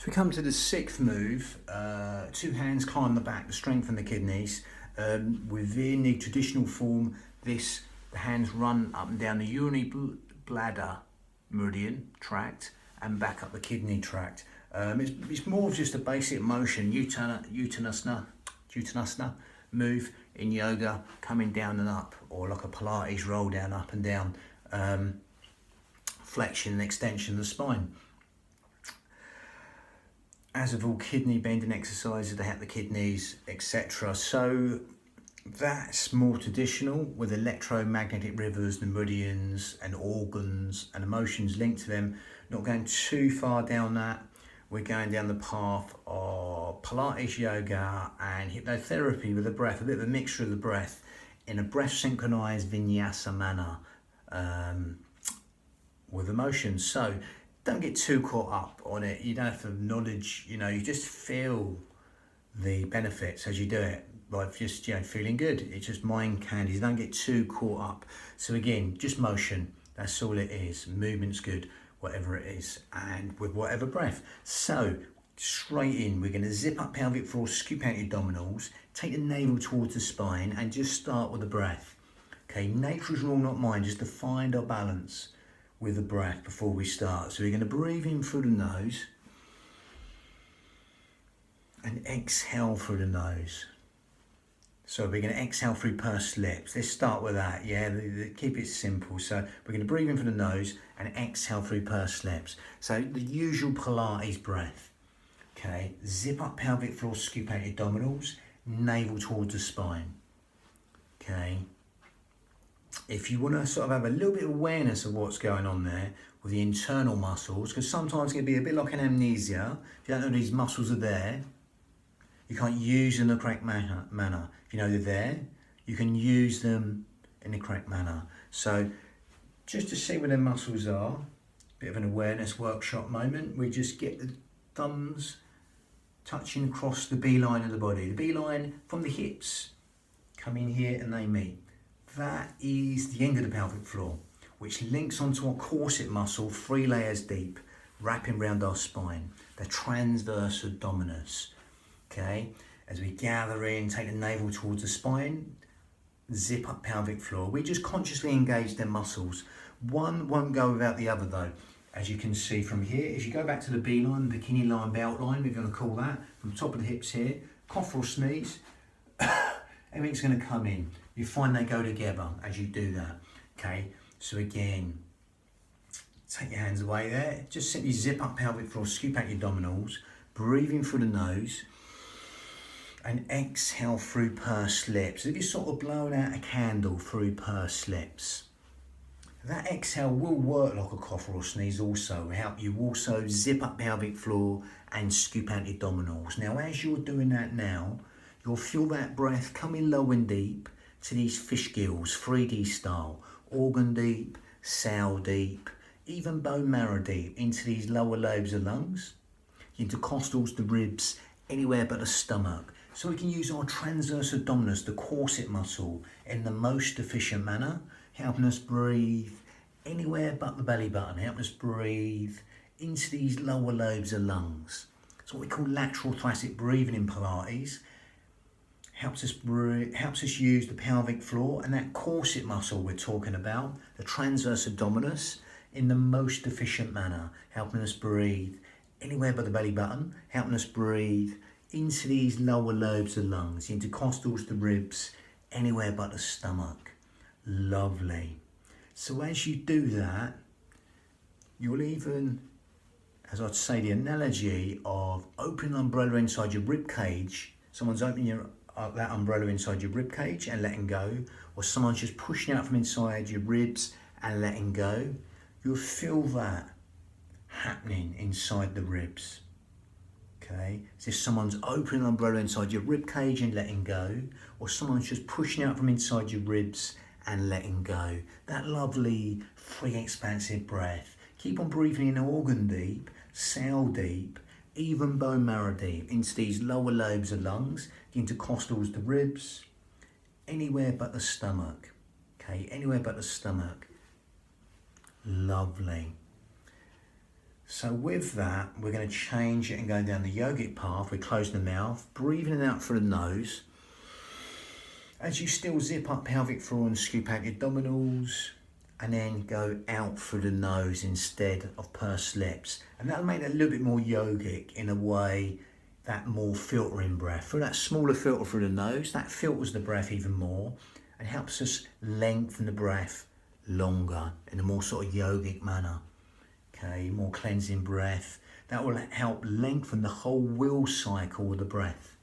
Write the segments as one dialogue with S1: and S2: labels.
S1: So we come to the sixth move. Two hands climb the back to strengthen the kidneys. Within the traditional form, the hands run up and down the urinary bladder meridian tract and back up the kidney tract. It's more of just a basic motion, Uttanasana move in yoga, coming down and up, or like a Pilates roll down, up and down, flexion and extension of the spine. As of all kidney bending exercises, they help the kidneys, etc. So that's more traditional, with electromagnetic rivers, the meridians and organs and emotions linked to them. Not going too far down that. We're going down the path of Pilates yoga and hypnotherapy with the breath, a bit of a mixture of the breath in a breath synchronized vinyasa manner with emotions. So don't get too caught up on it. You don't have to knowledge, you just feel the benefits as you do it, like just feeling good. It's just mind candy. Don't get too caught up. So again, just motion. That's all it is. Movement's good, whatever it is, and with whatever breath. So straight in, we're going to zip up pelvic floor, scoop out your abdominals, take the navel towards the spine, and just start with the breath. Okay, nature's rule, not mine, just to find our balance with the breath before we start. So we're going to breathe in through the nose and exhale through the nose. So we're going to exhale through pursed lips. Let's start with that, keep it simple. So we're going to breathe in through the nose and exhale through pursed lips. So the usual Pilates breath. Okay, zip up pelvic floor, scoop out your abdominals, navel towards the spine. Okay. If you want to sort of have a little bit of awareness of what's going on there with the internal muscles, because sometimes it can be a bit like an amnesia. If you don't know these muscles are there, you can't use them in the correct manner. If you know they're there, you can use them in the correct manner. So just to see where the muscles are, bit of an awareness workshop moment. We just get the thumbs touching across the B-line of the body. The B-line from the hips come in here and they meet. That is the end of the pelvic floor, which links onto our corset muscle 3 layers deep, wrapping around our spine, the transverse abdominis. Okay, as we gather in, take the navel towards the spine, zip up pelvic floor. We just consciously engage their muscles. One won't go without the other though. As you can see from here, as you go back to the B line, bikini line, belt line, we're going to call that, from the top of the hips here, cough or sneeze, everything's going to come in. You find they go together as you do that. Okay, so again, take your hands away there. Just simply zip up pelvic floor, scoop out your abdominals, breathe in through the nose, and exhale through pursed lips. If you're sort of blowing out a candle through pursed lips. That exhale will work like a cough or a sneeze also. Help you also zip up pelvic floor and scoop out your abdominals. Now, as you're doing that now, you'll feel that breath coming low and deep to these fish gills, 3D style, organ deep, cell deep, even bone marrow deep, into these lower lobes of lungs, intercostals, the ribs, anywhere but the stomach. So we can use our transverse abdominis, the corset muscle, in the most efficient manner, helping us breathe anywhere but the belly button, helping us breathe into these lower lobes of lungs. It's what we call lateral thoracic breathing in Pilates. Helps us use the pelvic floor and that corset muscle we're talking about, the transverse abdominis, in the most efficient manner, helping us breathe anywhere but the belly button, helping us breathe into these lower lobes of lungs, the intercostals, the ribs, anywhere but the stomach. Lovely. So as you do that, you'll even, as I'd say, the analogy of opening an umbrella inside your rib cage. Someone's opening that umbrella inside your rib cage and letting go, or someone's just pushing out from inside your ribs and letting go. You'll feel that happening inside the ribs. Okay, as if someone's opening an umbrella inside your rib cage and letting go, or someone's just pushing out from inside your ribs and letting go. That lovely, free, expansive breath. Keep on breathing in organ deep, cell deep, even bone marrow deep, into these lower lobes of lungs, the intercostals, the ribs, anywhere but the stomach. Okay, anywhere but the stomach. Lovely. So with that, we're going to change it and go down the yogic path. We're closing the mouth, breathing out through the nose. As you still zip up pelvic floor and scoop out your abdominals, and then go out through the nose instead of pursed lips. And that'll make it a little bit more yogic in a way, that more filtering breath. Through that smaller filter through the nose, that filters the breath even more and helps us lengthen the breath longer in a more sort of yogic manner. Okay, more cleansing breath. That will help lengthen the whole will cycle of the breath.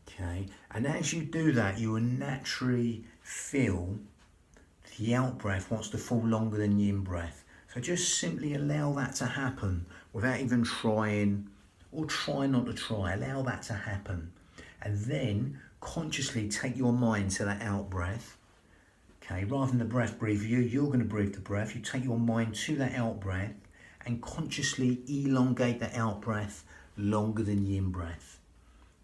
S1: Okay, and as you do that, you will naturally feel the out breath wants to fall longer than the in breath. So just simply allow that to happen without even trying, or try not to try. Allow that to happen. And then consciously take your mind to that out breath. Okay, rather than the breath breathe you, you're going to breathe the breath. You take your mind to that out breath and consciously elongate the out breath longer than the in breath.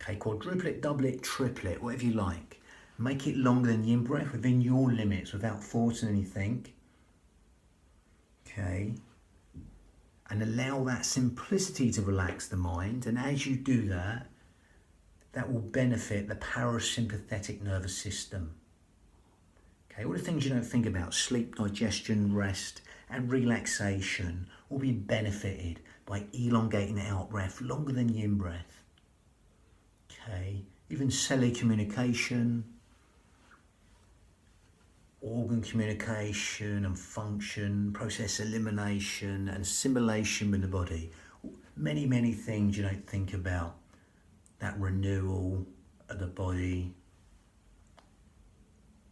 S1: Okay, quadruple it, double it, triple it, whatever you like. Make it longer than the in breath within your limits without forcing anything. Okay, and allow that simplicity to relax the mind. And as you do that, that will benefit the parasympathetic nervous system. Okay, all the things you don't think about, sleep, digestion, rest, and relaxation, will be benefited by elongating the out breath longer than the in breath. Okay, even cellular communication, organ communication and function, process elimination and assimilation with the body. Many, many things you don't think about. That renewal of the body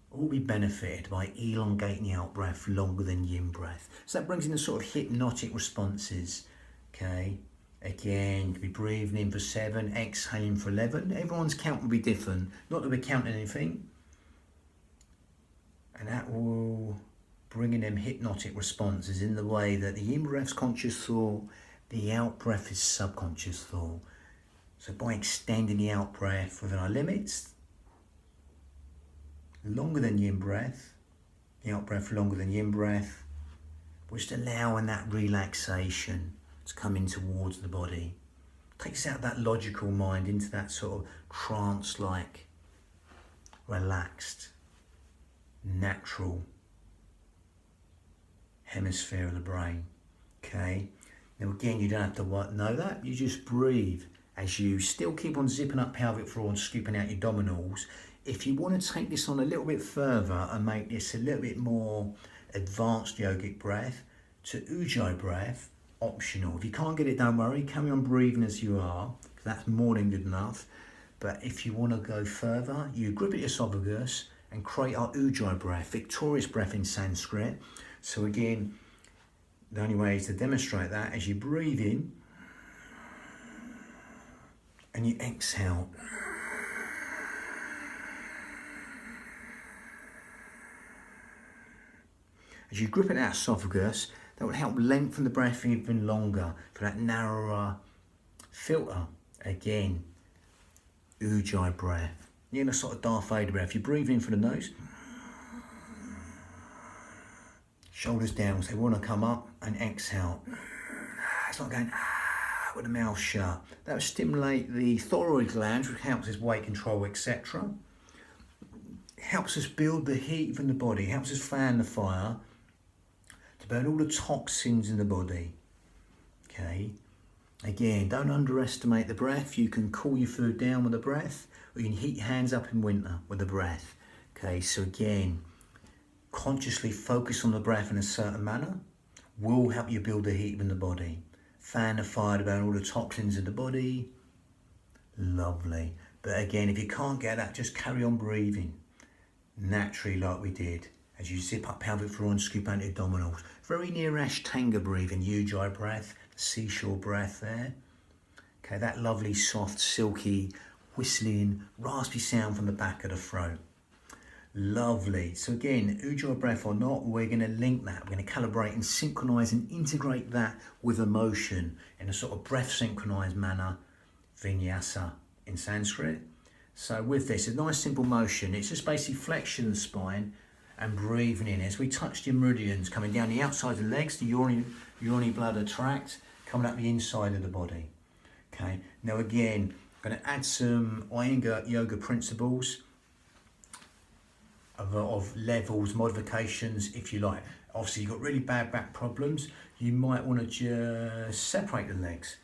S1: will be benefited by elongating the out breath longer than the in breath. So that brings in the sort of hypnotic responses. Okay, again, you could be breathing in for 7, exhaling for 11. Everyone's count will be different. Not that we're counting anything. And that will bring in them hypnotic responses in the way that the in breath's conscious thought, the out breath is subconscious thought. So by extending the out breath within our limits, longer than the in breath, the out breath longer than the in breath, we're just allowing that relaxation to come in towards the body. Takes out that logical mind into that sort of trance-like, relaxed, natural hemisphere of the brain. Okay, now again, you don't have to know that, you just breathe as you still keep on zipping up pelvic floor and scooping out your abdominals. If you want to take this on a little bit further and make this a little bit more advanced yogic breath, to Ujjayi breath, optional. If you can't get it, don't worry, carry on breathing as you are, because that's more than good enough. But if you want to go further, you grip at your esophagus and create our Ujjayi breath, victorious breath in Sanskrit. So again, the only way is to demonstrate that as you breathe in and you exhale. As you grip at that esophagus, that will help lengthen the breath even longer for that narrower filter. Again, Ujjayi breath. You're in a sort of Darth Vader breath. You breathe in for the nose, shoulders down, so we want to come up and exhale. It's not going with the mouth shut. That will stimulate the thyroid glands, which helps us weight control, etc. Helps us build the heat from the body, helps us fan the fire to burn all the toxins in the body. Okay. Again, don't underestimate the breath. You can cool your food down with the breath, or you can heat your hands up in winter with the breath. Okay, so again, consciously focus on the breath in a certain manner will help you build the heat in the body. Fan the fire to burn all the toxins in the body. Lovely. But again, if you can't get that, just carry on breathing naturally like we did. As you zip up pelvic floor and scoop out your abdominals. Very near Ashtanga breathing, Ujjayi breath, the seashore breath there. Okay, that lovely, soft, silky, whistling, raspy sound from the back of the throat. Lovely. So again, Ujjayi breath or not, we're going to link that. We're going to calibrate and synchronize and integrate that with emotion in a sort of breath synchronized manner, vinyasa in Sanskrit. So with this, a nice simple motion. It's just basically flexion of the spine and breathing in as we touch the meridians coming down the outside of the legs, the urinary bladder tract, coming up the inside of the body. Okay, now again, I'm going to add some Iyengar yoga principles of levels, modifications, if you like. Obviously, you've got really bad back problems, you might want to just separate the legs.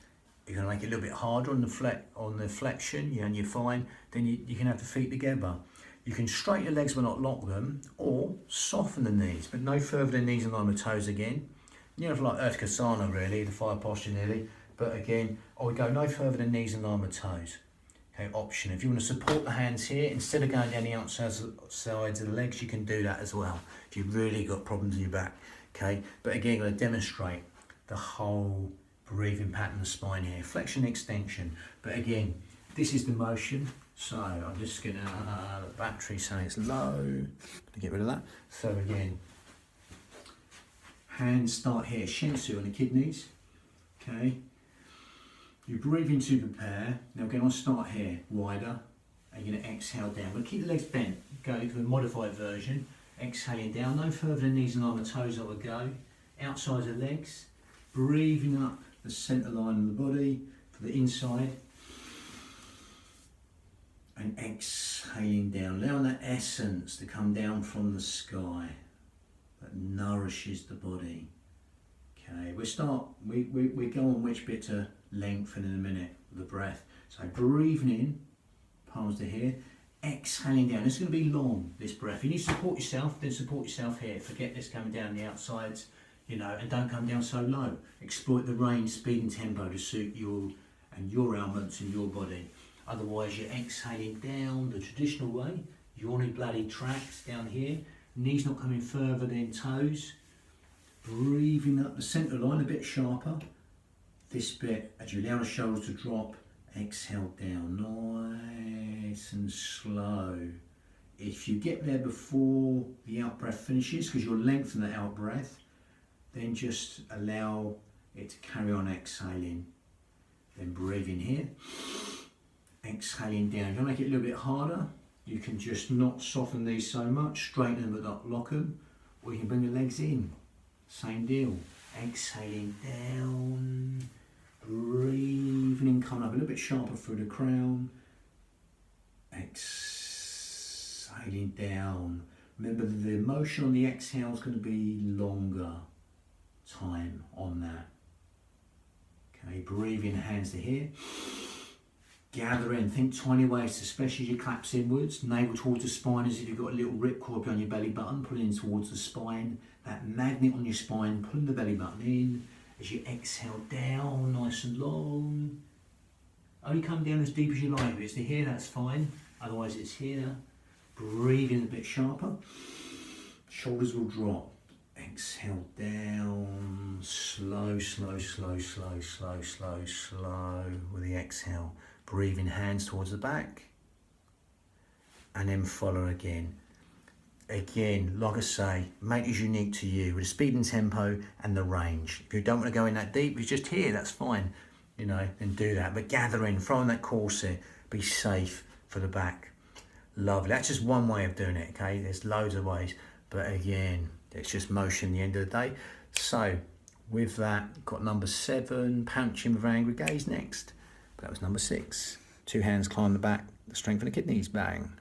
S1: You're going to make it a little bit harder on the flexion, and you're fine. Then you can have the feet together. You can straighten your legs but not lock them, or soften the knees, but no further than knees in line with toes again. You know, like Utkatasana really, the fire posture nearly, but again, I would go no further than knees in line with toes. Okay, option. If you want to support the hands here, instead of going down the outsides of the legs, you can do that as well, if you've really got problems in your back. Okay, but again, I'm going to demonstrate the whole breathing pattern of the spine here, flexion, extension. But again, this is the motion. So I'm just going to, the battery saying it's low, to get rid of that. So again, hands start here, Shinsu on the kidneys. Okay. You breathe in to prepare. Now again, I'll start here, wider, and you're going to exhale down. But keep the legs bent. Go to a modified version. Exhaling down, no further than knees and arm and toes I would go. Outside of the legs. Breathing up the centre line of the body for the inside. And exhaling down. Allowing that essence to come down from the sky that nourishes the body. Okay, we go on which bit to lengthen in a minute with the breath. So breathing in, palms to here, exhaling down. It's going to be long, this breath. If you need to support yourself, then support yourself here. Forget this coming down the outsides, and don't come down so low. Exploit the range, speed and tempo to suit your ailments in your body. Otherwise you're exhaling down the traditional way, yawning bloody tracks down here, knees not coming further than toes. Breathing up the centre line a bit sharper. This bit, as you allow the shoulders to drop, exhale down, nice and slow. If you get there before the out breath finishes, because you'll lengthen the out breath, then just allow it to carry on exhaling. Then breathe in here, exhaling down. If you make it a little bit harder, you can just not soften these so much, straighten them but not lock them, or you can bring the legs in. Same deal, exhaling down, breathing in, coming up a little bit sharper through the crown, exhaling down. Remember the motion on the exhale is going to be longer time on that. Okay, breathe in, hands to here, gather in, think tiny waves, especially as you collapse inwards, navel towards the spine as if you've got a little ripcord behind your belly button, pulling in towards the spine. That magnet on your spine, pulling the belly button in as you exhale down, nice and long. Only come down as deep as you like. If it's to here, that's fine. Otherwise, it's here. Breathe in a bit sharper. Shoulders will drop. Exhale down. Slow, slow, slow, slow, slow, slow, slow with the exhale. Breathing hands towards the back. And then follow again. Again, like I say, make it unique to you with the speed and tempo and the range. If you don't want to go in that deep, it's just here, that's fine, then do that. But gather in, throw in that corset, be safe for the back. Lovely. That's just one way of doing it, okay? There's loads of ways, but again, it's just motion at the end of the day. So, with that, got number 7, punching with angry gaze next. But that was number 6. 2 hands climb the back, strengthen the kidneys, bang.